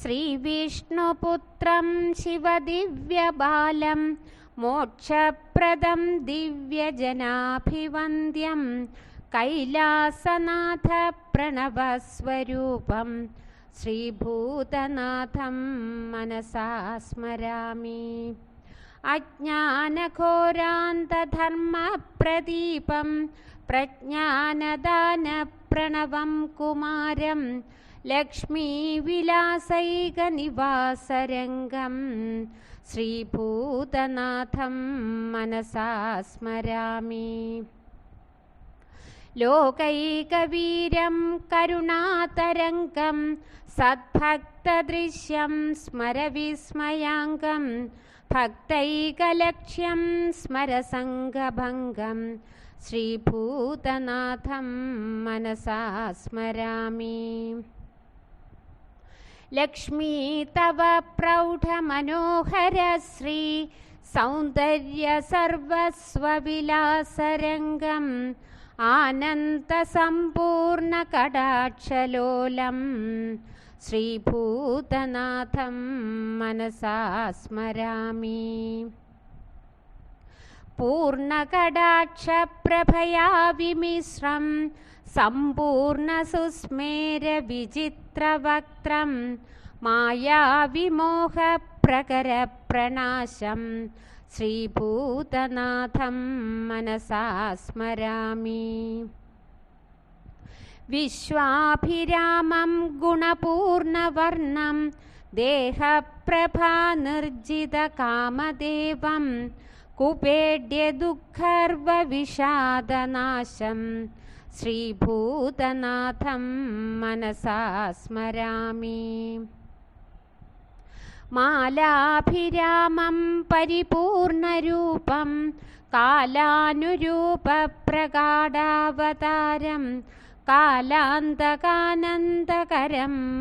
ശ്രീവിഷ്ണുപുത്രം ശിവദിവ്യബാലം മോക്ഷപ്രദം ദിവ്യജനാഭിവന്ദ്യം കൈലാസനാഥ പ്രണവസ്വരൂപം ശ്രീഭൂതനാഥം മനസാ സ്മരാമി. അജ്ഞാനഘോരാന്തധർമ്മപ്രദീപം പ്രജ്ഞാനദാനപ്രണവം കുമാരം ലക്ഷ്മീവിലാസൈകനിവാസരംഗം ശ്രീഭൂതനാഥം മനസാ സ്മരാമി. ലോകൈകവീരം കരുണാതരംഗം സദ്ഭക്തദൃശ്യം സ്മരവിസ്മയാംഗം ഭക്തൈകലക്ഷ്യം സ്മരസംഗഭംഗം ശ്രീഭൂതനാഥം മനസാ സ്മരാമി. ലക്ഷ്മീ തവ പ്രൗഢമനോഹരശ്രീ സൗന്ദര്യസർവസ്വവിലാസരംഗം ആനന്ദസമ്പൂർണകടാക്ഷലോലം ശ്രീഭൂതനാഥം മനസാ സ്മരാമി. പൂർണകടാക്ഷപ്രഭയാ വിമിശ്രം സമ്പൂർണസുസ്മേരവിചിത്രവക്ത്രം മായാവിമോഹപ്രകരപ്രണാശം ശ്രീഭൂതനാഥം മനസാ സ്മരാമി. വിശ്വാഭിരാമം ഗുണപൂർണവർണം ദേഹപ്രഭാനിർജിതകാമദേവം കുപേഡ്യദുഃഖർവവിഷാദനാശം ശ്രീഭൂതനാഥം മനസാ സ്മരാമി. മാലാഭിരാമം പരിപൂർണരൂപം കാലാനുരൂപപ്രകാടാവതാരം കാലാന്തകാനന്ദകരം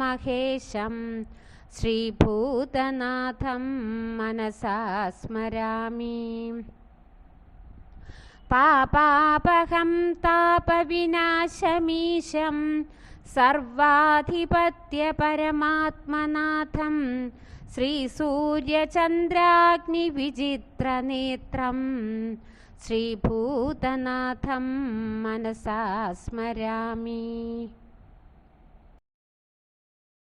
മഹേശം ശ്രീഭൂതനാഥം മനസാ സ്മരാമി. പാപാപഹം താപവിനാശമീശം സർവാധിപത്യപരമാത്മനാഥം ശ്രീസൂര്യചന്ദ്രാഗ്നിവിചിത്രനേത്രം ശ്രീഭൂതനാഥം മനസാ സ്മരാമി.